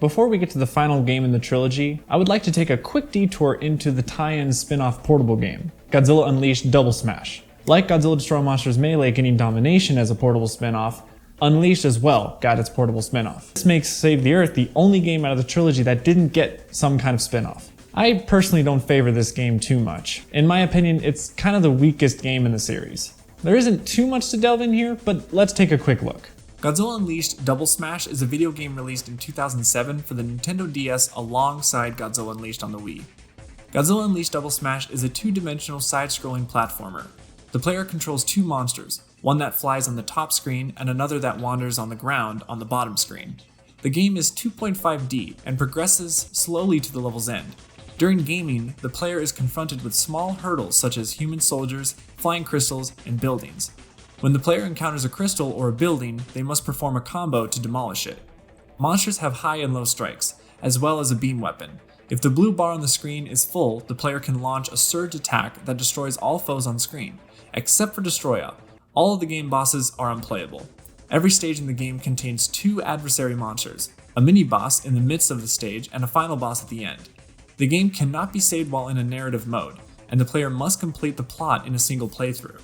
Before we get to the final game in the trilogy, I would like to take a quick detour into the tie-in spin-off portable game, Godzilla Unleashed Double Smash. Like Godzilla Destroy All Monsters Melee getting Domination as a portable spin-off, Unleashed as well got its portable spin-off. This makes Save the Earth the only game out of the trilogy that didn't get some kind of spin-off. I personally don't favor this game too much. In my opinion, it's kind of the weakest game in the series. There isn't too much to delve in here, but let's take a quick look. Godzilla Unleashed Double Smash is a video game released in 2007 for the Nintendo DS alongside Godzilla Unleashed on the Wii. Godzilla Unleashed Double Smash is a two-dimensional side-scrolling platformer. The player controls two monsters, one that flies on the top screen and another that wanders on the ground on the bottom screen. The game is 2.5D and progresses slowly to the level's end. During gaming, the player is confronted with small hurdles such as human soldiers, flying crystals, and buildings. When the player encounters a crystal or a building, they must perform a combo to demolish it. Monsters have high and low strikes, as well as a beam weapon. If the blue bar on the screen is full, the player can launch a surge attack that destroys all foes on screen. Except for Destroya, all of the game bosses are unplayable. Every stage in the game contains two adversary monsters, a mini-boss in the midst of the stage and a final boss at the end. The game cannot be saved while in a narrative mode, and the player must complete the plot in a single playthrough.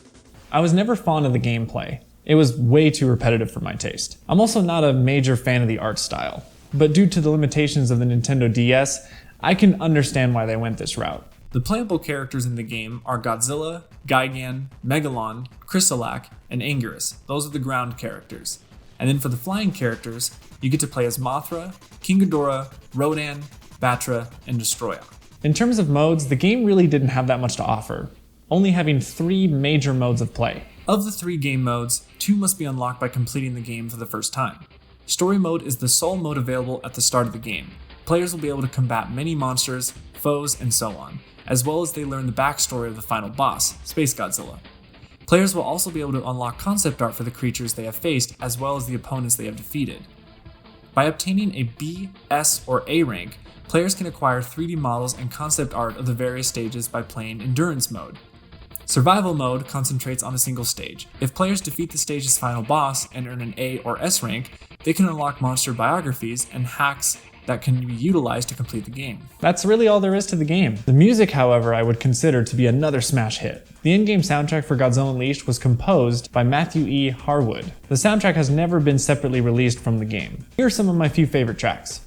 I was never fond of the gameplay. It was way too repetitive for my taste. I'm also not a major fan of the art style, but due to the limitations of the Nintendo DS, I can understand why they went this route. The playable characters in the game are Godzilla, Gigan, Megalon, Crystalac, and Anguirus. Those are the ground characters. And then for the flying characters, you get to play as Mothra, King Ghidorah, Rodan, Batra, and Destroya. In terms of modes, the game really didn't have that much to offer, only having 3 major modes of play. Of the 3 game modes, 2 must be unlocked by completing the game for the first time. Story mode is the sole mode available at the start of the game. Players will be able to combat many monsters, foes, and so on, as well as they learn the backstory of the final boss, Space Godzilla. Players will also be able to unlock concept art for the creatures they have faced, as well as the opponents they have defeated. By obtaining a B, S, or A rank, players can acquire 3D models and concept art of the various stages by playing Endurance mode. Survival mode concentrates on a single stage. If players defeat the stage's final boss and earn an A or S rank, they can unlock monster biographies and hacks that can be utilized to complete the game. That's really all there is to the game. The music, however, I would consider to be another smash hit. The in-game soundtrack for Godzilla Unleashed was composed by Matthew E. Harwood. The soundtrack has never been separately released from the game. Here are some of my few favorite tracks.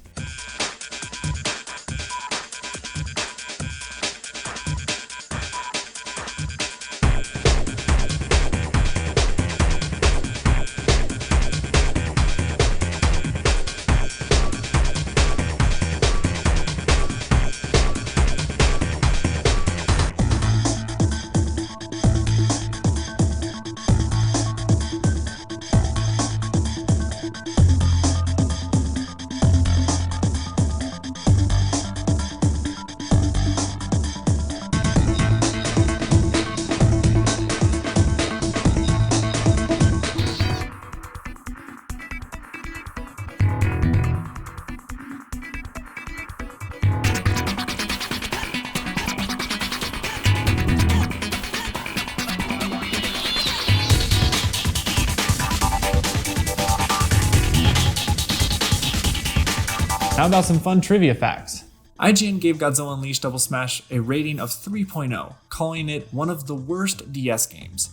How about some fun trivia facts? IGN gave Godzilla Unleashed Double Smash a rating of 3.0, calling it one of the worst DS games.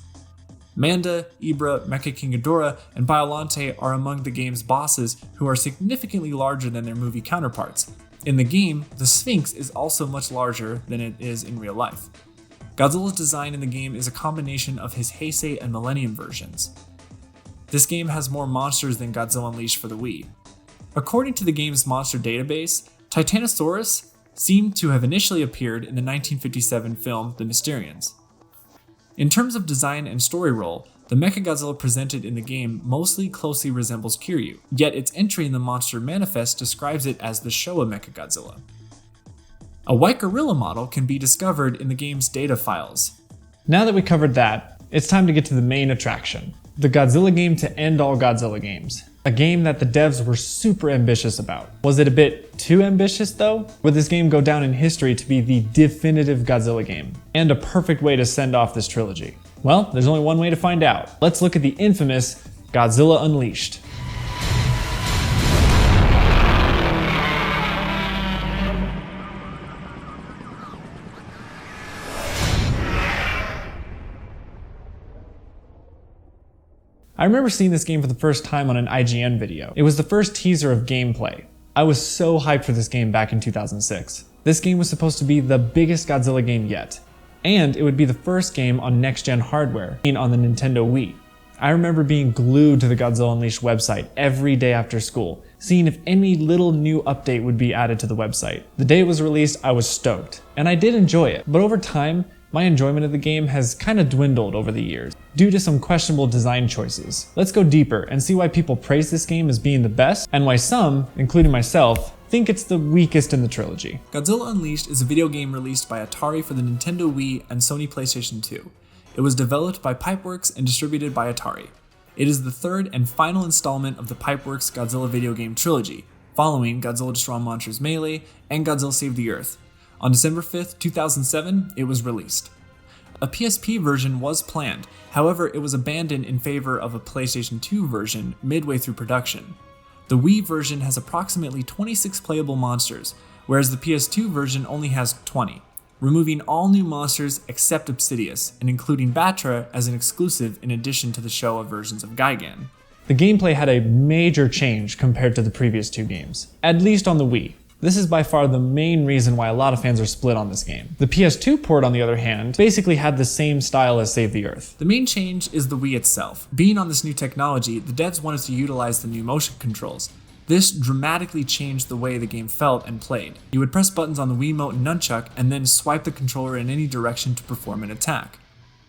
Manda, Ibra, Mecha King Ghidorah, and Biollante are among the game's bosses who are significantly larger than their movie counterparts. In the game, the Sphinx is also much larger than it is in real life. Godzilla's design in the game is a combination of his Heisei and Millennium versions. This game has more monsters than Godzilla Unleashed for the Wii. According to the game's monster database, Titanosaurus seemed to have initially appeared in the 1957 film The Mysterians. In terms of design and story role, the Mechagodzilla presented in the game mostly closely resembles Kiryu, yet its entry in the Monster Manifest describes it as the Showa Mechagodzilla. A white gorilla model can be discovered in the game's data files. Now that we covered that, it's time to get to the main attraction, the Godzilla game to end all Godzilla games. A game that the devs were super ambitious about. Was it a bit too ambitious though? Would this game go down in history to be the definitive Godzilla game? And a perfect way to send off this trilogy? Well, there's only one way to find out. Let's look at the infamous Godzilla Unleashed. I remember seeing this game for the first time on an IGN video. It was the first teaser of gameplay. I was so hyped for this game back in 2006. This game was supposed to be the biggest Godzilla game yet, and it would be the first game on next-gen hardware, on the Nintendo Wii. I remember being glued to the Godzilla Unleashed website every day after school, seeing if any little new update would be added to the website. The day it was released, I was stoked, and I did enjoy it, but over time, my enjoyment of the game has kind of dwindled over the years, due to some questionable design choices. Let's go deeper and see why people praise this game as being the best, and why some, including myself, think it's the weakest in the trilogy. Godzilla Unleashed is a video game released by Atari for the Nintendo Wii and Sony PlayStation 2. It was developed by Pipeworks and distributed by Atari. It is the third and final installment of the Pipeworks Godzilla video game trilogy, following Godzilla Destroy All Monsters Melee and Godzilla Save the Earth. On December 5th, 2007, it was released. A PSP version was planned, however it was abandoned in favor of a PlayStation 2 version midway through production. The Wii version has approximately 26 playable monsters, whereas the PS2 version only has 20, removing all new monsters except Obsidius, and including Batra as an exclusive in addition to the Showa versions of Gigan. The gameplay had a major change compared to the previous two games, at least on the Wii. This is by far the main reason why a lot of fans are split on this game. The PS2 port, on the other hand, basically had the same style as Save the Earth. The main change is the Wii itself. Being on this new technology, the devs wanted to utilize the new motion controls. This dramatically changed the way the game felt and played. You would press buttons on the Wiimote and nunchuck and then swipe the controller in any direction to perform an attack.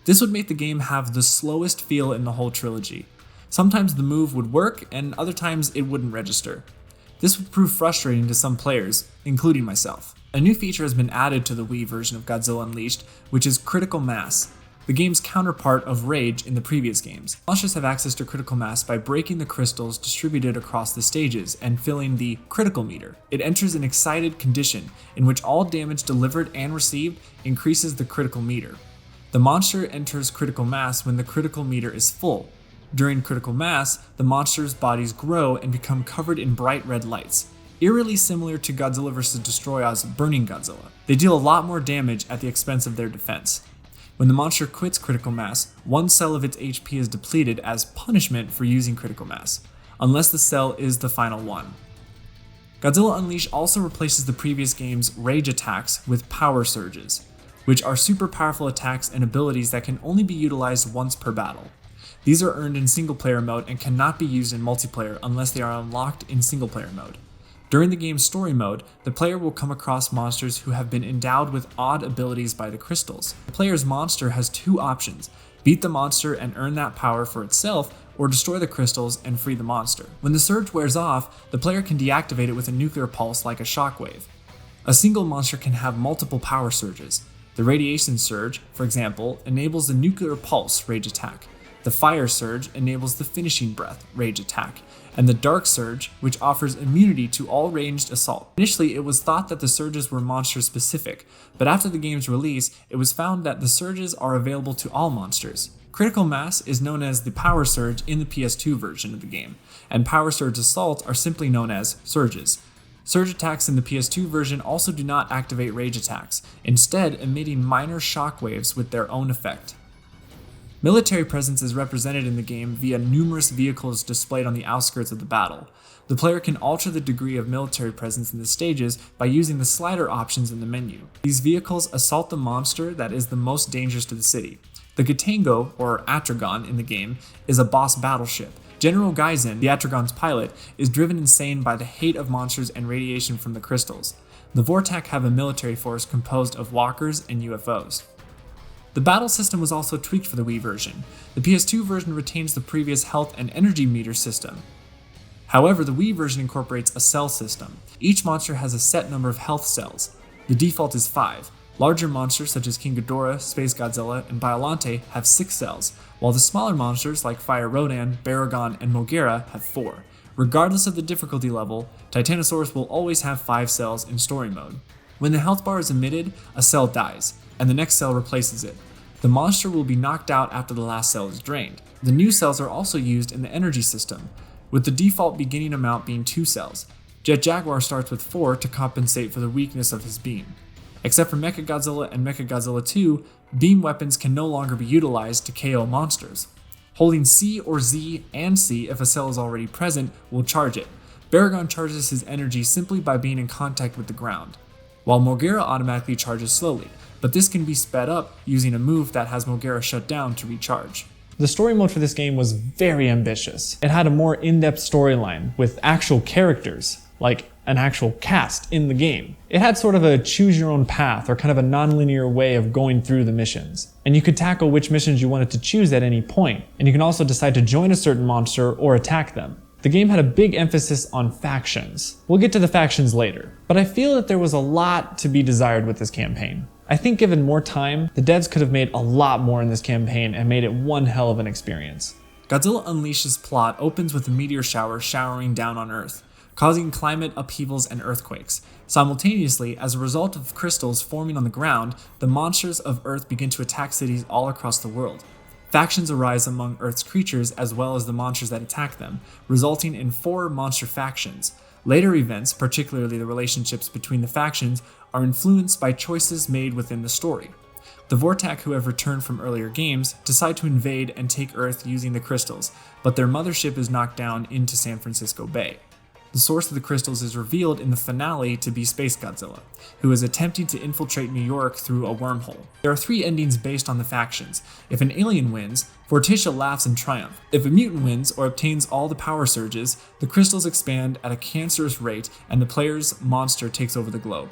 This would make the game have the slowest feel in the whole trilogy. Sometimes the move would work and other times it wouldn't register. This would prove frustrating to some players, including myself. A new feature has been added to the Wii version of Godzilla Unleashed, which is Critical Mass, the game's counterpart of Rage in the previous games. Monsters have access to critical mass by breaking the crystals distributed across the stages and filling the critical meter. It enters an excited condition in which all damage delivered and received increases the critical meter. The monster enters critical mass when the critical meter is full. During critical mass, the monster's bodies grow and become covered in bright red lights, eerily similar to Godzilla vs. Destroy's Burning Godzilla. They deal a lot more damage at the expense of their defense. When the monster quits critical mass, one cell of its HP is depleted as punishment for using critical mass, unless the cell is the final one. Godzilla Unleashed also replaces the previous game's rage attacks with power surges, which are super powerful attacks and abilities that can only be utilized once per battle. These are earned in single-player mode and cannot be used in multiplayer unless they are unlocked in single-player mode. During the game's story mode, the player will come across monsters who have been endowed with odd abilities by the crystals. The player's monster has two options: beat the monster and earn that power for itself, or destroy the crystals and free the monster. When the surge wears off, the player can deactivate it with a nuclear pulse like a shockwave. A single monster can have multiple power surges. The radiation surge, for example, enables the nuclear pulse rage attack. The fire surge enables the finishing breath rage attack, and the dark surge, which offers immunity to all ranged assault. Initially, it was thought that the surges were monster specific, but after the game's release, it was found that the surges are available to all monsters. Critical mass is known as the power surge in the PS2 version of the game, and power surge assault are simply known as surges. Surge attacks in the PS2 version also do not activate rage attacks, instead emitting minor shockwaves with their own effect. Military presence is represented in the game via numerous vehicles displayed on the outskirts of the battle. The player can alter the degree of military presence in the stages by using the slider options in the menu. These vehicles assault the monster that is the most dangerous to the city. The Gatango, or Atragon in the game, is a boss battleship. General Gaisen, the Atragon's pilot, is driven insane by the hate of monsters and radiation from the crystals. The Vortak have a military force composed of walkers and UFOs. The battle system was also tweaked for the Wii version. The PS2 version retains the previous health and energy meter system. However, the Wii version incorporates a cell system. Each monster has a set number of health cells. The default is 5. Larger monsters such as King Ghidorah, Space Godzilla, and Biollante have 6 cells, while the smaller monsters like Fire Rodan, Baragon, and Mogera have 4. Regardless of the difficulty level, Titanosaurus will always have 5 cells in story mode. When the health bar is emitted, a cell dies, and the next cell replaces it. The monster will be knocked out after the last cell is drained. The new cells are also used in the energy system, with the default beginning amount being 2 cells. Jet Jaguar starts with 4 to compensate for the weakness of his beam. Except for Mechagodzilla and Mechagodzilla 2, beam weapons can no longer be utilized to KO monsters. Holding C or Z and C if a cell is already present will charge it. Baragon charges his energy simply by being in contact with the ground, while Mogera automatically charges slowly, but this can be sped up using a move that has Mogera shut down to recharge. The story mode for this game was very ambitious. It had a more in-depth storyline with actual characters, like an actual cast in the game. It had sort of a choose your own path or kind of a non-linear way of going through the missions. And you could tackle which missions you wanted to choose at any point, and you can also decide to join a certain monster or attack them. The game had a big emphasis on factions. We'll get to the factions later, but I feel that there was a lot to be desired with this campaign. I think given more time, the devs could have made a lot more in this campaign and made it one hell of an experience. Godzilla Unleashed's plot opens with a meteor shower showering down on Earth, causing climate upheavals and earthquakes. Simultaneously, as a result of crystals forming on the ground, the monsters of Earth begin to attack cities all across the world. Factions arise among Earth's creatures as well as the monsters that attack them, resulting in 4 monster factions. Later events, particularly the relationships between the factions, are influenced by choices made within the story. The Vortak, who have returned from earlier games, decide to invade and take Earth using the crystals, but their mothership is knocked down into San Francisco Bay. The source of the crystals is revealed in the finale to be Space Godzilla, who is attempting to infiltrate New York through a wormhole. There are 3 endings based on the factions. If an alien wins, Vorticia laughs in triumph. If a mutant wins or obtains all the power surges, the crystals expand at a cancerous rate and the player's monster takes over the globe.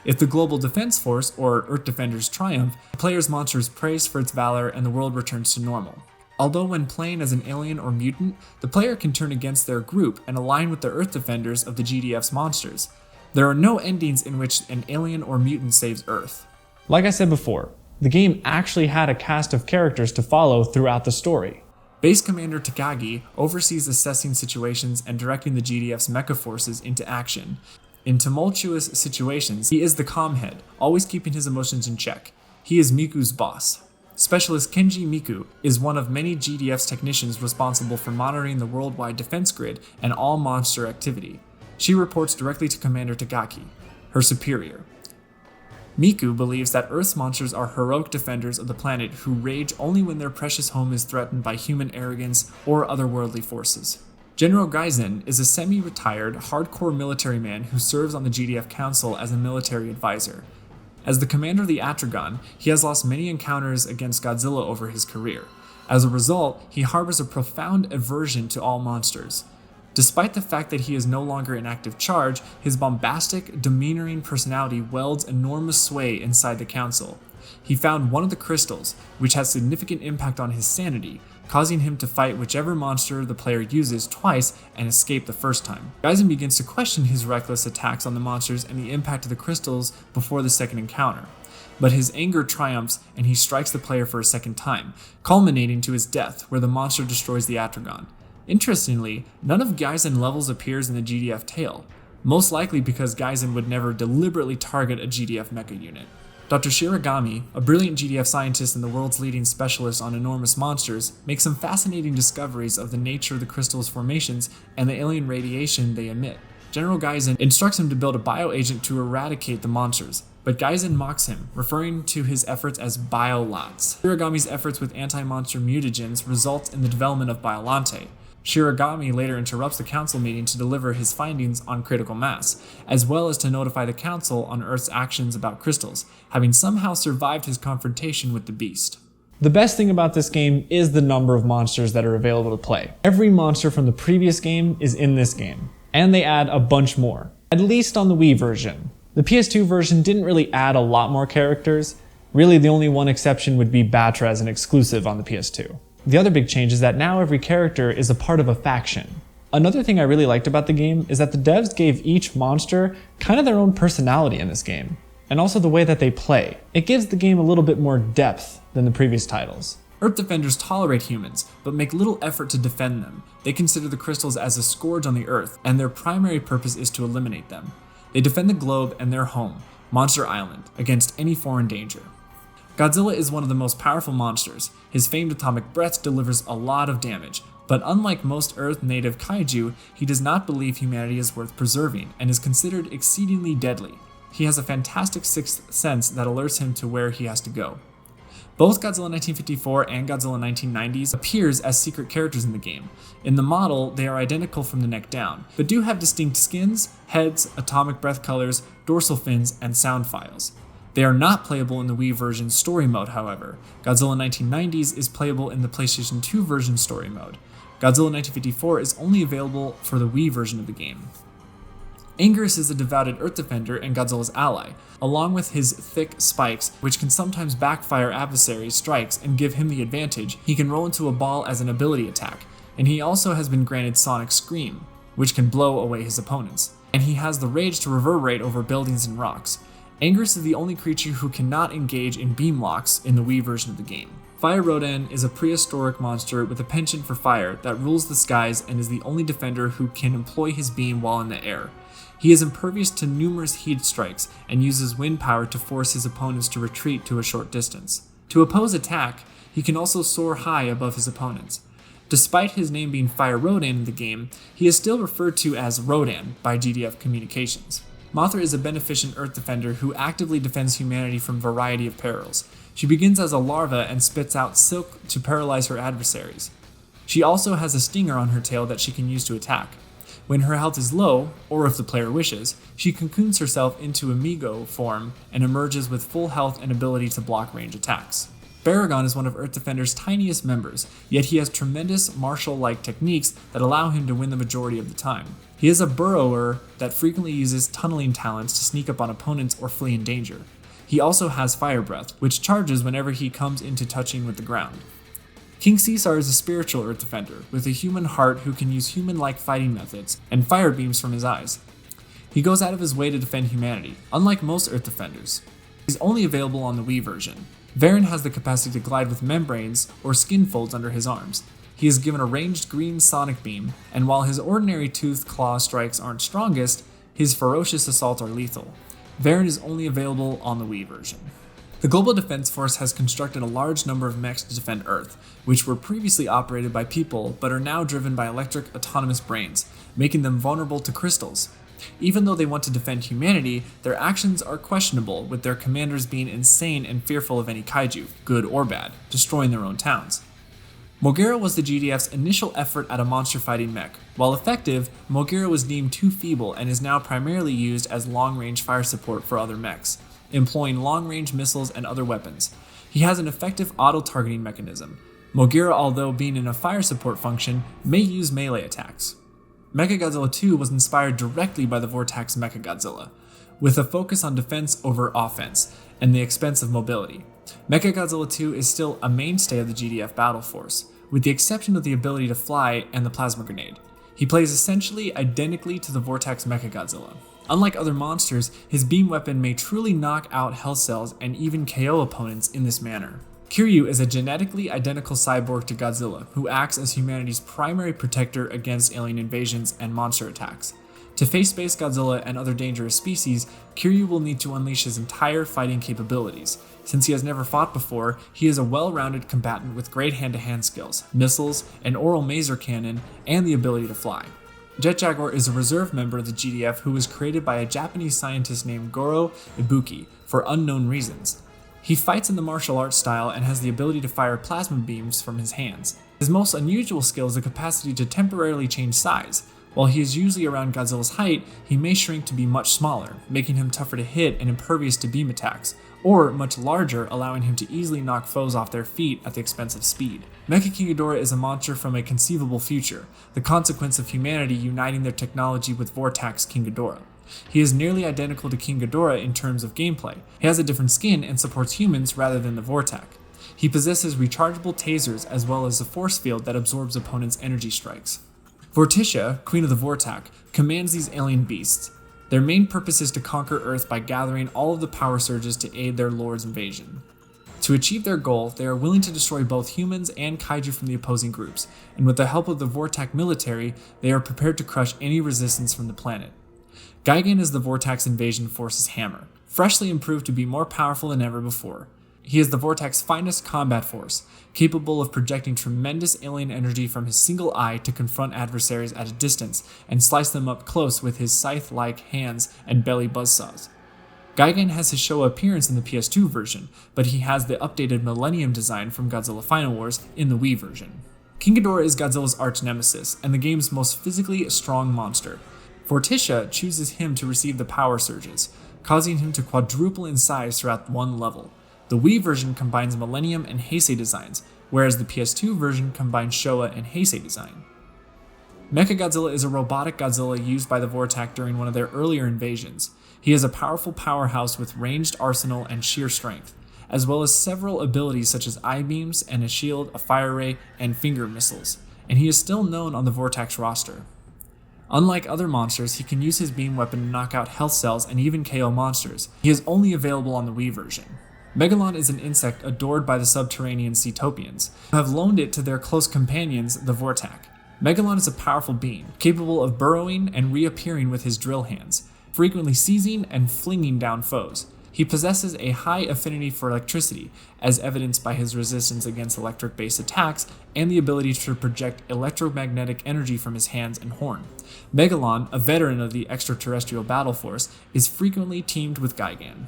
If the Global Defense Force, or Earth Defenders, triumph, the player's monster is praised for its valor and the world returns to normal. Although when playing as an alien or mutant, the player can turn against their group and align with the Earth Defenders of the GDF's monsters. There are no endings in which an alien or mutant saves Earth. Like I said before, the game actually had a cast of characters to follow throughout the story. Base Commander Takagi oversees assessing situations and directing the GDF's mecha forces into action. In tumultuous situations, he is the calm head, always keeping his emotions in check. He is Miku's boss. Specialist Kenji Miku is one of many GDF's technicians responsible for monitoring the worldwide defense grid and all monster activity. She reports directly to Commander Takagi, her superior. Miku believes that Earth's monsters are heroic defenders of the planet who rage only when their precious home is threatened by human arrogance or otherworldly forces. General Gaizen is a semi-retired, hardcore military man who serves on the GDF Council as a military advisor. As the commander of the Atragon, he has lost many encounters against Godzilla over his career. As a result, he harbors a profound aversion to all monsters. Despite the fact that he is no longer in active charge, his bombastic, demeanoring personality wields enormous sway inside the council. He found one of the crystals, which has significant impact on his sanity, causing him to fight whichever monster the player uses twice and escape the first time. Gaizen begins to question his reckless attacks on the monsters and the impact of the crystals before the second encounter. But his anger triumphs and he strikes the player for a second time, culminating to his death where the monster destroys the Atragon. Interestingly, none of Gaizen levels appears in the GDF tale, most likely because Gaizen would never deliberately target a GDF mecha unit. Dr. Shiragami, a brilliant GDF scientist and the world's leading specialist on enormous monsters, makes some fascinating discoveries of the nature of the crystal's formations and the alien radiation they emit. General Gaizen instructs him to build a bioagent to eradicate the monsters, but Gaizen mocks him, referring to his efforts as biolots. Shiragami's efforts with anti-monster mutagens result in the development of Biolante. Shiragami later interrupts the council meeting to deliver his findings on critical mass, as well as to notify the council on Earth's actions about crystals, having somehow survived his confrontation with the beast. The best thing about this game is the number of monsters that are available to play. Every monster from the previous game is in this game, and they add a bunch more, at least on the Wii version. The PS2 version didn't really add a lot more characters. Really, the only one exception would be Batra as an exclusive on the PS2. The other big change is that now every character is a part of a faction. Another thing I really liked about the game is that the devs gave each monster kind of their own personality in this game, and also the way that they play. It gives the game a little bit more depth than the previous titles. Earth Defenders tolerate humans, but make little effort to defend them. They consider the crystals as a scourge on the Earth, and their primary purpose is to eliminate them. They defend the globe and their home, Monster Island, against any foreign danger. Godzilla is one of the most powerful monsters. His famed atomic breath delivers a lot of damage, but unlike most Earth native kaiju, he does not believe humanity is worth preserving and is considered exceedingly deadly. He has a fantastic sixth sense that alerts him to where he has to go. Both Godzilla 1954 and Godzilla 1990s appears as secret characters in the game. In the model, they are identical from the neck down, but do have distinct skins, heads, atomic breath colors, dorsal fins, and sound files. They are not playable in the Wii version story mode, however. Godzilla 1990s is playable in the PlayStation 2 version story mode. Godzilla 1954 is only available for the Wii version of the game. Anguirus is a devoted Earth Defender and Godzilla's ally, along with his thick spikes, which can sometimes backfire adversaries' strikes and give him the advantage. He can roll into a ball as an ability attack, and he also has been granted Sonic Scream, which can blow away his opponents. And he has the rage to reverberate over buildings and rocks. Anguirus is the only creature who cannot engage in beam locks in the Wii version of the game. Fire Rodan is a prehistoric monster with a penchant for fire that rules the skies and is the only defender who can employ his beam while in the air. He is impervious to numerous heat strikes and uses wind power to force his opponents to retreat to a short distance. To oppose attack, he can also soar high above his opponents. Despite his name being Fire Rodan in the game, he is still referred to as Rodan by GDF Communications. Mothra is a beneficent Earth Defender who actively defends humanity from a variety of perils. She begins as a larva and spits out silk to paralyze her adversaries. She also has a stinger on her tail that she can use to attack. When her health is low, or if the player wishes, she cocoons herself into Amigo form and emerges with full health and ability to block range attacks. Baragon is one of Earth Defender's tiniest members, yet he has tremendous martial-like techniques that allow him to win the majority of the time. He is a burrower that frequently uses tunneling talents to sneak up on opponents or flee in danger. He also has Fire Breath, which charges whenever he comes into touching with the ground. King Caesar is a spiritual Earth Defender, with a human heart who can use human-like fighting methods and fire beams from his eyes. He goes out of his way to defend humanity, unlike most Earth Defenders. He's only available on the Wii version. Varen has the capacity to glide with membranes or skin folds under his arms. He is given a ranged green sonic beam, and while his ordinary toothed claw strikes aren't strongest, his ferocious assaults are lethal. Varen is only available on the Wii version. The Global Defense Force has constructed a large number of mechs to defend Earth, which were previously operated by people but are now driven by electric autonomous brains, making them vulnerable to crystals. Even though they want to defend humanity, their actions are questionable, with their commanders being insane and fearful of any kaiju, good or bad, destroying their own towns. Mogera was the GDF's initial effort at a monster fighting mech. While effective, Mogera was deemed too feeble and is now primarily used as long-range fire support for other mechs, employing long-range missiles and other weapons. He has an effective auto-targeting mechanism. Mogera, although being in a fire support function, may use melee attacks. Mechagodzilla 2 was inspired directly by the Vortex Mechagodzilla, with a focus on defense over offense and the expense of mobility. Mechagodzilla 2 is still a mainstay of the GDF battle force, with the exception of the ability to fly and the plasma grenade. He plays essentially identically to the Vortex Mechagodzilla. Unlike other monsters, his beam weapon may truly knock out health cells and even KO opponents in this manner. Kiryu is a genetically identical cyborg to Godzilla, who acts as humanity's primary protector against alien invasions and monster attacks. To face Space Godzilla and other dangerous species, Kiryu will need to unleash his entire fighting capabilities. Since he has never fought before, he is a well-rounded combatant with great hand-to-hand skills, missiles, an oral maser cannon, and the ability to fly. Jet Jaguar is a reserve member of the GDF who was created by a Japanese scientist named Goro Ibuki for unknown reasons. He fights in the martial arts style and has the ability to fire plasma beams from his hands. His most unusual skill is the capacity to temporarily change size. While he is usually around Godzilla's height, he may shrink to be much smaller, making him tougher to hit and impervious to beam attacks, or much larger, allowing him to easily knock foes off their feet at the expense of speed. Mecha King Ghidorah is a monster from a conceivable future, the consequence of humanity uniting their technology with Vortex King Ghidorah. He is nearly identical to King Ghidorah in terms of gameplay. He has a different skin and supports humans rather than the Vortex. He possesses rechargeable tasers as well as a force field that absorbs opponents' energy strikes. Vorticia, Queen of the Vortex, commands these alien beasts. Their main purpose is to conquer Earth by gathering all of the power surges to aid their lord's invasion. To achieve their goal, they are willing to destroy both humans and kaiju from the opposing groups, and with the help of the Vortex military, they are prepared to crush any resistance from the planet. Gigan is the Vortex invasion force's hammer, freshly improved to be more powerful than ever before. He is the Vortex's finest combat force, capable of projecting tremendous alien energy from his single eye to confront adversaries at a distance and slice them up close with his scythe-like hands and belly buzzsaws. Gigan has his Showa appearance in the PS2 version, but he has the updated Millennium design from Godzilla Final Wars in the Wii version. King Ghidorah is Godzilla's arch nemesis and the game's most physically strong monster. Forticia chooses him to receive the power surges, causing him to quadruple in size throughout one level. The Wii version combines Millennium and Heisei designs, whereas the PS2 version combines Showa and Heisei design. Mechagodzilla is a robotic Godzilla used by the Vortak during one of their earlier invasions. He is a powerful powerhouse with ranged arsenal and sheer strength, as well as several abilities such as I-beams and a shield, a fire ray, and finger missiles, and he is still known on the Vortak's roster. Unlike other monsters, he can use his beam weapon to knock out health cells and even KO monsters. He is only available on the Wii version. Megalon is an insect adored by the subterranean Seatopians, who have loaned it to their close companions, the Vortak. Megalon is a powerful being, capable of burrowing and reappearing with his drill hands, frequently seizing and flinging down foes. He possesses a high affinity for electricity, as evidenced by his resistance against electric-based attacks and the ability to project electromagnetic energy from his hands and horn. Megalon, a veteran of the extraterrestrial battle force, is frequently teamed with Gigan.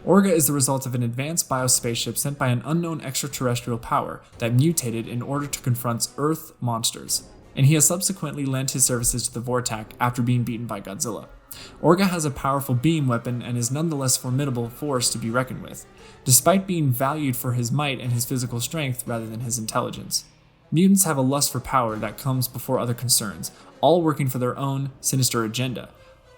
Orga is the result of an advanced biospaceship sent by an unknown extraterrestrial power that mutated in order to confront Earth monsters, and he has subsequently lent his services to the Vortak after being beaten by Godzilla. Orga has a powerful beam weapon and is nonetheless a formidable force to be reckoned with, despite being valued for his might and his physical strength rather than his intelligence. Mutants have a lust for power that comes before other concerns, all working for their own sinister agenda,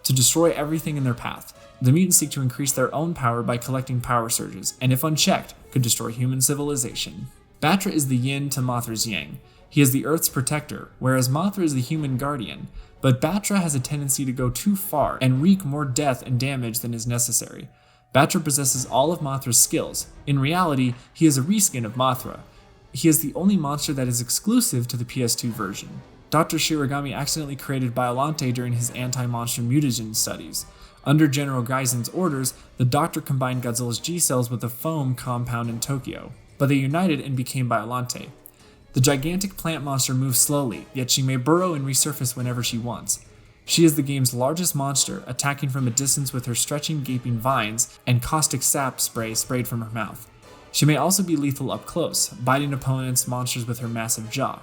to destroy everything in their path. The mutants seek to increase their own power by collecting power surges, and if unchecked, could destroy human civilization. Batra is the yin to Mothra's yang. He is the Earth's protector, whereas Mothra is the human guardian, but Batra has a tendency to go too far and wreak more death and damage than is necessary. Batra possesses all of Mothra's skills. In reality, he is a reskin of Mothra. He is the only monster that is exclusive to the PS2 version. Dr. Shiragami accidentally created Biollante during his anti-monster mutagen studies. Under General Gaizen's orders, the Doctor combined Godzilla's G-cells with a foam compound in Tokyo, but they united and became Biollante. The gigantic plant monster moves slowly, yet she may burrow and resurface whenever she wants. She is the game's largest monster, attacking from a distance with her stretching, gaping vines and caustic sap spray sprayed from her mouth. She may also be lethal up close, biting opponents' monsters with her massive jaw.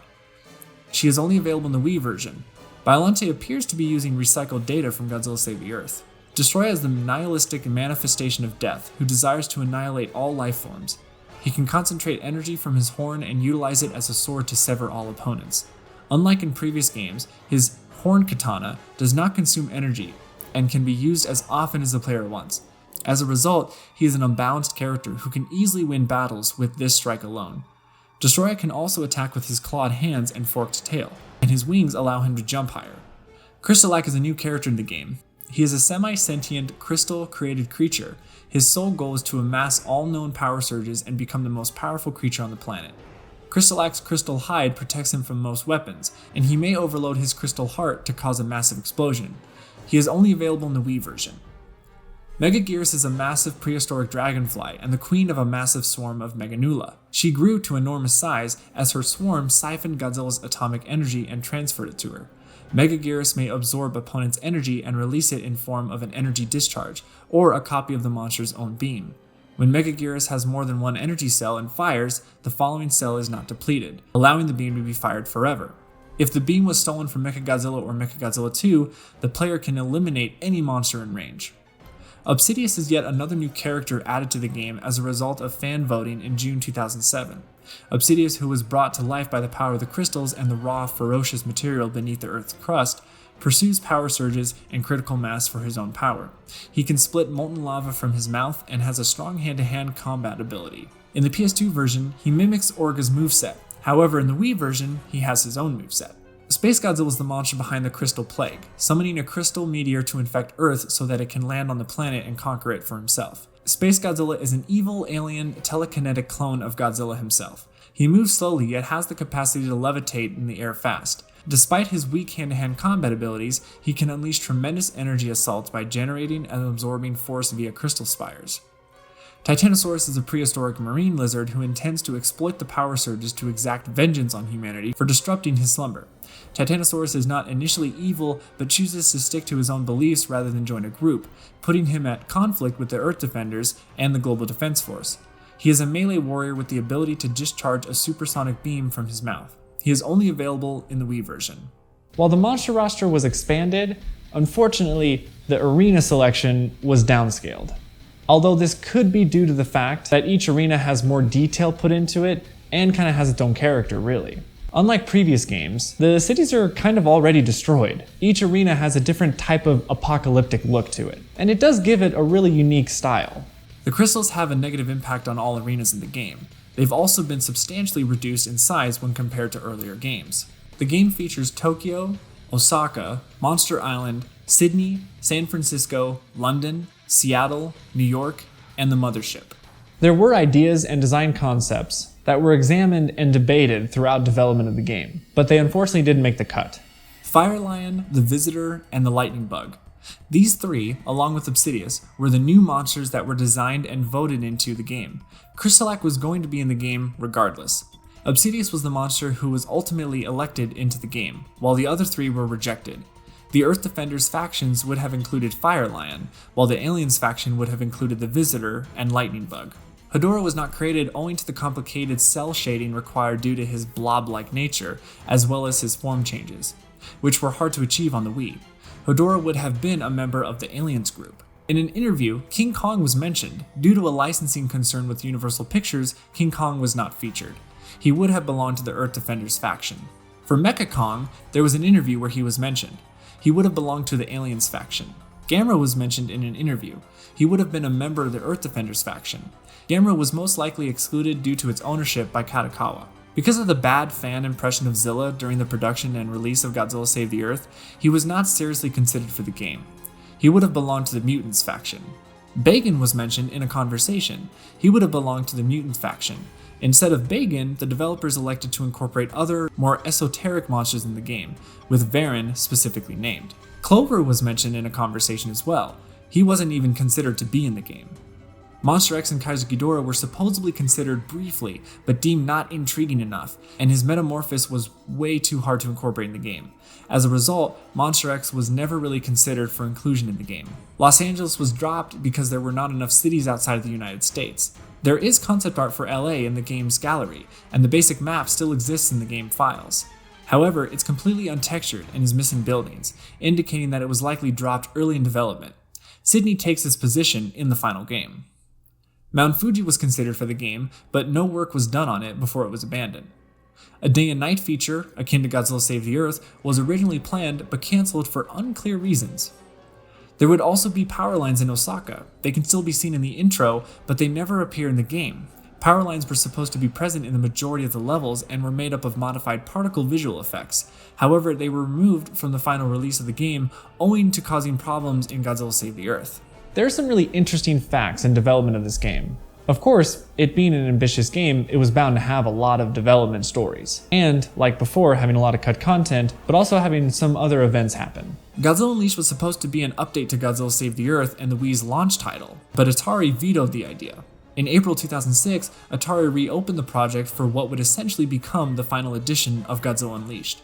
She is only available in the Wii version. Biollante appears to be using recycled data from Godzilla Save the Earth. Destroy is the nihilistic manifestation of death, who desires to annihilate all life forms. He can concentrate energy from his horn and utilize it as a sword to sever all opponents. Unlike in previous games, his horn katana does not consume energy and can be used as often as the player wants. As a result, he is an unbalanced character who can easily win battles with this strike alone. Destroyer can also attack with his clawed hands and forked tail, and his wings allow him to jump higher. Crystalac is a new character in the game. He is a semi-sentient, crystal-created creature. His sole goal is to amass all known power surges and become the most powerful creature on the planet. Crystalac's crystal hide protects him from most weapons, and he may overload his crystal heart to cause a massive explosion. He is only available in the Wii version. Megaguirus is a massive prehistoric dragonfly and the queen of a massive swarm of Meganula. She grew to enormous size as her swarm siphoned Godzilla's atomic energy and transferred it to her. Megaguirus may absorb opponents' energy and release it in form of an energy discharge, or a copy of the monster's own beam. When Megaguirus has more than one energy cell and fires, the following cell is not depleted, allowing the beam to be fired forever. If the beam was stolen from Mechagodzilla or Mechagodzilla 2, the player can eliminate any monster in range. Obsidius is yet another new character added to the game as a result of fan voting in June 2007. Obsidius, who was brought to life by the power of the crystals and the raw, ferocious material beneath the Earth's crust, pursues power surges and critical mass for his own power. He can split molten lava from his mouth and has a strong hand-to-hand combat ability. In the PS2 version, he mimics Orga's moveset. However, in the Wii version, he has his own moveset. Space Godzilla is the monster behind the Crystal Plague, summoning a crystal meteor to infect Earth so that it can land on the planet and conquer it for himself. Space Godzilla is an evil, alien, telekinetic clone of Godzilla himself. He moves slowly, yet has the capacity to levitate in the air fast. Despite his weak hand-to-hand combat abilities, he can unleash tremendous energy assaults by generating and absorbing force via crystal spires. Titanosaurus is a prehistoric marine lizard who intends to exploit the power surges to exact vengeance on humanity for disrupting his slumber. Titanosaurus is not initially evil, but chooses to stick to his own beliefs rather than join a group, putting him at conflict with the Earth Defenders and the Global Defense Force. He is a melee warrior with the ability to discharge a supersonic beam from his mouth. He is only available in the Wii version. While the monster roster was expanded, unfortunately, the arena selection was downscaled. Although this could be due to the fact that each arena has more detail put into it and kind of has its own character, really. Unlike previous games, the cities are kind of already destroyed. Each arena has a different type of apocalyptic look to it, and it does give it a really unique style. The crystals have a negative impact on all arenas in the game. They've also been substantially reduced in size when compared to earlier games. The game features Tokyo, Osaka, Monster Island, Sydney, San Francisco, London, Seattle, New York, and the Mothership. There were ideas and design concepts that were examined and debated throughout development of the game, but they unfortunately didn't make the cut. Fire Lion, the Visitor, and the Lightning Bug. These three, along with Obsidius, were the new monsters that were designed and voted into the game. Crystalac was going to be in the game regardless. Obsidius was the monster who was ultimately elected into the game, while the other three were rejected. The Earth Defenders factions would have included Fire Lion, while the Aliens faction would have included the Visitor and Lightning Bug. Hedorah was not created owing to the complicated cell shading required due to his blob-like nature, as well as his form changes, which were hard to achieve on the Wii. Hedorah would have been a member of the Aliens group. In an interview, King Kong was mentioned. Due to a licensing concern with Universal Pictures, King Kong was not featured. He would have belonged to the Earth Defenders faction. For Mecha Kong, there was an interview where he was mentioned. He would have belonged to the Aliens faction. Gamera was mentioned in an interview. He would have been a member of the Earth Defenders faction. Gamera was most likely excluded due to its ownership by Kadokawa. Because of the bad fan impression of Zilla during the production and release of Godzilla Save the Earth, he was not seriously considered for the game. He would have belonged to the Mutants faction. Bagan was mentioned in a conversation. He would have belonged to the Mutant faction. Instead of Bagan, the developers elected to incorporate other, more esoteric monsters in the game, with Varan specifically named. Clover was mentioned in a conversation as well. He wasn't even considered to be in the game. Monster X and Kaiser Ghidorah were supposedly considered briefly, but deemed not intriguing enough, and his metamorphosis was way too hard to incorporate in the game. As a result, Monster X was never really considered for inclusion in the game. Los Angeles was dropped because there were not enough cities outside of the United States. There is concept art for LA in the game's gallery, and the basic map still exists in the game files. However, it's completely untextured and is missing buildings, indicating that it was likely dropped early in development. Sydney takes its position in the final game. Mount Fuji was considered for the game, but no work was done on it before it was abandoned. A day and night feature, akin to Godzilla Save the Earth, was originally planned but cancelled for unclear reasons. There would also be power lines in Osaka. They can still be seen in the intro, but they never appear in the game. Power lines were supposed to be present in the majority of the levels and were made up of modified particle visual effects. However, they were removed from the final release of the game owing to causing problems in Godzilla Save the Earth. There are some really interesting facts in development of this game. Of course, it being an ambitious game, it was bound to have a lot of development stories. And, like before, having a lot of cut content, but also having some other events happen. Godzilla Unleashed was supposed to be an update to Godzilla Save the Earth and the Wii's launch title, but Atari vetoed the idea. In April 2006, Atari reopened the project for what would essentially become the final edition of Godzilla Unleashed.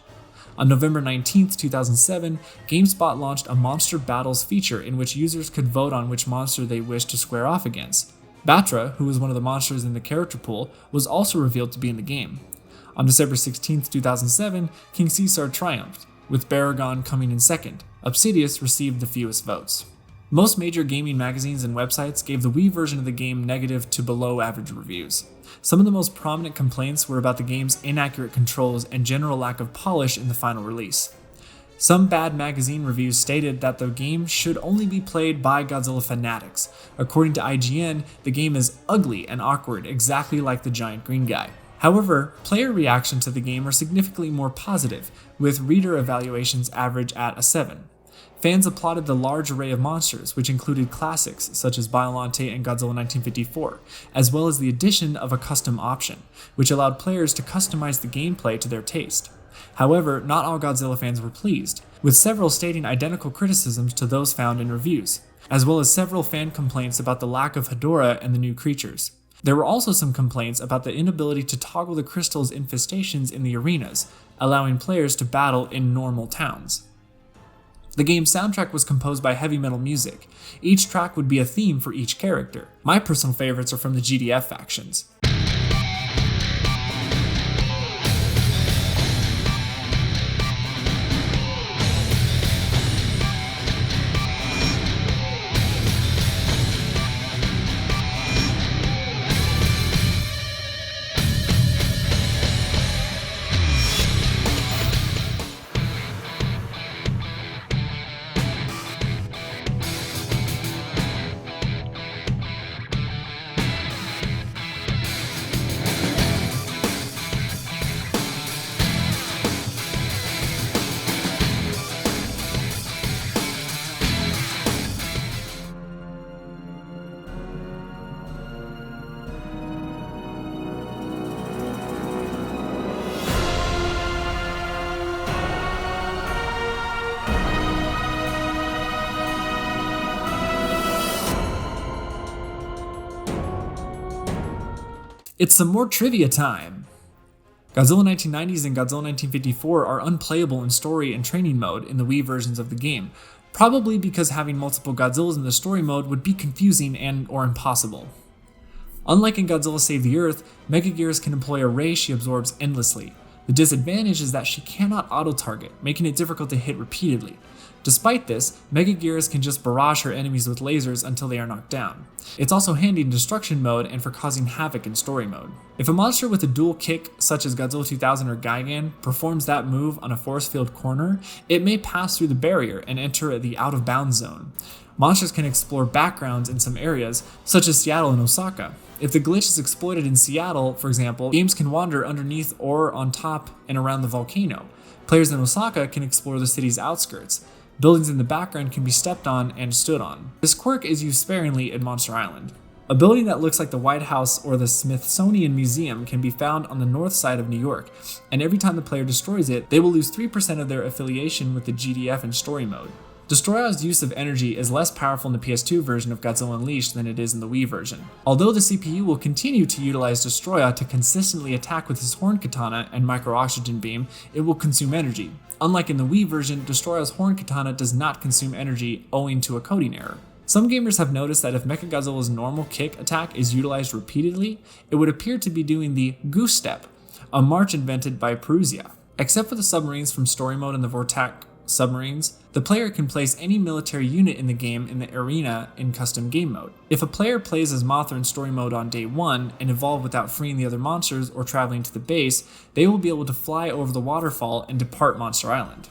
On November 19, 2007, GameSpot launched a Monster Battles feature in which users could vote on which monster they wished to square off against. Batra, who was one of the monsters in the character pool, was also revealed to be in the game. On December 16, 2007, King Caesar triumphed, with Baragon coming in second. Obsidius received the fewest votes. Most major gaming magazines and websites gave the Wii version of the game negative to below average reviews. Some of the most prominent complaints were about the game's inaccurate controls and general lack of polish in the final release. Some bad magazine reviews stated that the game should only be played by Godzilla fanatics. According to IGN, the game is ugly and awkward, exactly like the giant green guy. However, player reaction to the game are significantly more positive, with reader evaluations average at a 7. Fans applauded the large array of monsters, which included classics such as Biollante and Godzilla 1954, as well as the addition of a custom option, which allowed players to customize the gameplay to their taste. However, not all Godzilla fans were pleased, with several stating identical criticisms to those found in reviews. as well as several fan complaints about the lack of Hedorah and the new creatures. There were also some complaints about the inability to toggle the crystal's infestations in the arenas, allowing players to battle in normal towns. The game's soundtrack was composed by heavy metal music. Each track would be a theme for each character. My personal favorites are from the GDF factions. It's some more trivia time! Godzilla 1990s and Godzilla 1954 are unplayable in story and training mode in the Wii versions of the game, probably because having multiple Godzillas in the story mode would be confusing and or impossible. Unlike in Godzilla Save the Earth, Megaguirus can employ a ray she absorbs endlessly. The disadvantage is that she cannot auto-target, making it difficult to hit repeatedly. Despite this, Megaguirus can just barrage her enemies with lasers until they are knocked down. It's also handy in destruction mode and for causing havoc in story mode. If a monster with a dual kick, such as Godzilla 2000 or Gigan, performs that move on a force field corner, it may pass through the barrier and enter the out-of-bounds zone. Monsters can explore backgrounds in some areas, such as Seattle and Osaka. If the glitch is exploited in Seattle, for example, games can wander underneath or on top and around the volcano. Players in Osaka can explore the city's outskirts. Buildings in the background can be stepped on and stood on. This quirk is used sparingly in Monster Island. A building that looks like the White House or the Smithsonian Museum can be found on the north side of New York, and every time the player destroys it, they will lose 3% of their affiliation with the GDF and story mode. Destroya's use of energy is less powerful in the PS2 version of Godzilla Unleashed than it is in the Wii version. Although the CPU will continue to utilize Destroya to consistently attack with his Horn Katana and Micro-Oxygen Beam, it will consume energy. Unlike in the Wii version, Destroya's Horn Katana does not consume energy owing to a coding error. Some gamers have noticed that if Mechagodzilla's normal kick attack is utilized repeatedly, it would appear to be doing the Goose Step, a march invented by Perusia. Except for the submarines from story mode and the Vortak submarines, the player can place any military unit in the game in the arena in custom game mode. If a player plays as Mothra in story mode on day 1 and evolve without freeing the other monsters or traveling to the base, they will be able to fly over the waterfall and depart Monster Island.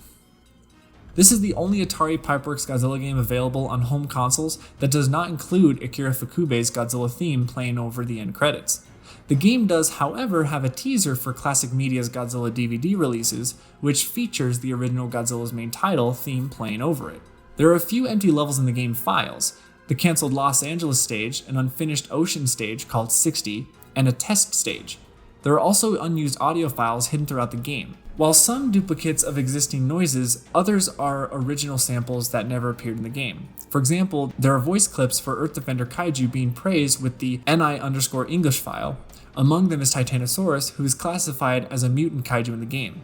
This is the only Atari Pipeworks Godzilla game available on home consoles that does not include Akira Fukube's Godzilla theme playing over the end credits. The game does, however, have a teaser for Classic Media's Godzilla DVD releases, which features the original Godzilla's main title theme playing over it. There are a few empty levels in the game files, the cancelled Los Angeles stage, an unfinished ocean stage called 60, and a test stage. There are also unused audio files hidden throughout the game. While some duplicates of existing noises, others are original samples that never appeared in the game. For example, there are voice clips for Earth Defender Kaiju being praised with the NI_English file. Among them is Titanosaurus, who is classified as a mutant kaiju in the game.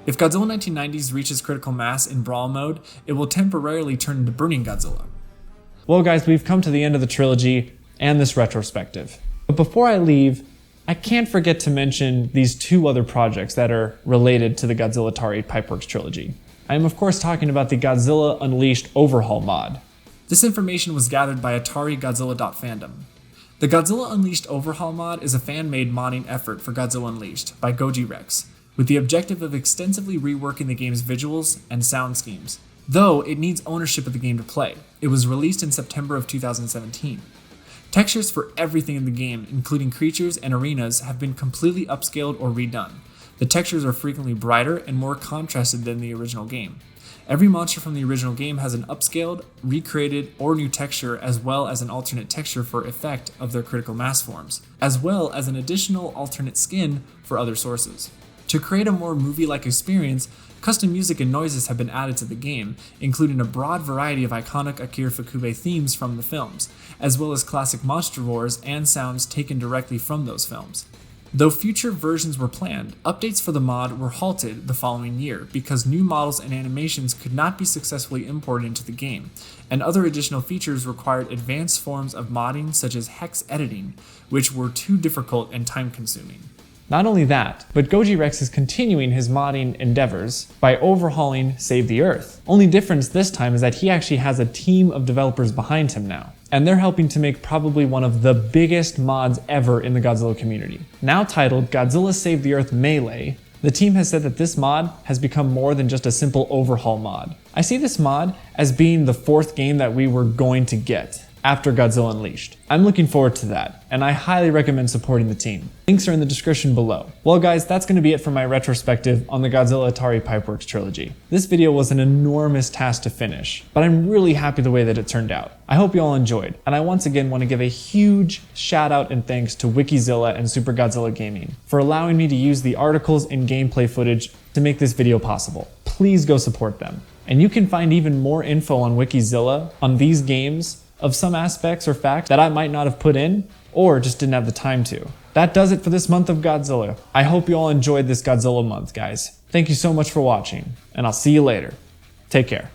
If Godzilla 1990s reaches critical mass in Brawl mode, it will temporarily turn into Burning Godzilla. Well guys, we've come to the end of the trilogy and this retrospective. But before I leave, I can't forget to mention these two other projects that are related to the Godzilla Atari Pipeworks trilogy. I am of course talking about the Godzilla Unleashed Overhaul mod. This information was gathered by Atari Godzilla.fandom. The Godzilla Unleashed Overhaul mod is a fan-made modding effort for Godzilla Unleashed by Goji Rex, with the objective of extensively reworking the game's visuals and sound schemes, though it needs ownership of the game to play. It was released in September of 2017. Textures for everything in the game, including creatures and arenas, have been completely upscaled or redone. The textures are frequently brighter and more contrasted than the original game. Every monster from the original game has an upscaled, recreated, or new texture, as well as an alternate texture for effect of their critical mass forms, as well as an additional alternate skin for other sources. To To create a more movie-like experience, custom music and noises have been added to the game, including a broad variety of iconic Akira Ifukube themes from the films, as well as classic monster roars and sounds taken directly from those films. Though future versions were planned, updates for the mod were halted the following year because new models and animations could not be successfully imported into the game, and other additional features required advanced forms of modding such as hex editing, which were too difficult and time-consuming. Not only that, but Goji Rex is continuing his modding endeavors by overhauling Save the Earth. Only difference this time is that he actually has a team of developers behind him now, and they're helping to make probably one of the biggest mods ever in the Godzilla community. Now titled Godzilla Save the Earth Melee, the team has said that this mod has become more than just a simple overhaul mod. I see this mod as being the fourth game that we were going to get after Godzilla Unleashed. I'm looking forward to that, and I highly recommend supporting the team. Links are in the description below. Well guys, that's going to be it for my retrospective on the Godzilla Atari Pipeworks trilogy. This video was an enormous task to finish, but I'm really happy the way that it turned out. I hope you all enjoyed, and I once again want to give a huge shout out and thanks to Wikizilla and Super Godzilla Gaming for allowing me to use the articles and gameplay footage to make this video possible. Please go support them. And you can find even more info on Wikizilla on these games of some aspects or facts that I might not have put in or just didn't have the time to. That does it for this month of Godzilla. I hope you all enjoyed this Godzilla month, guys. Thank you so much for watching, and I'll see you later. Take care.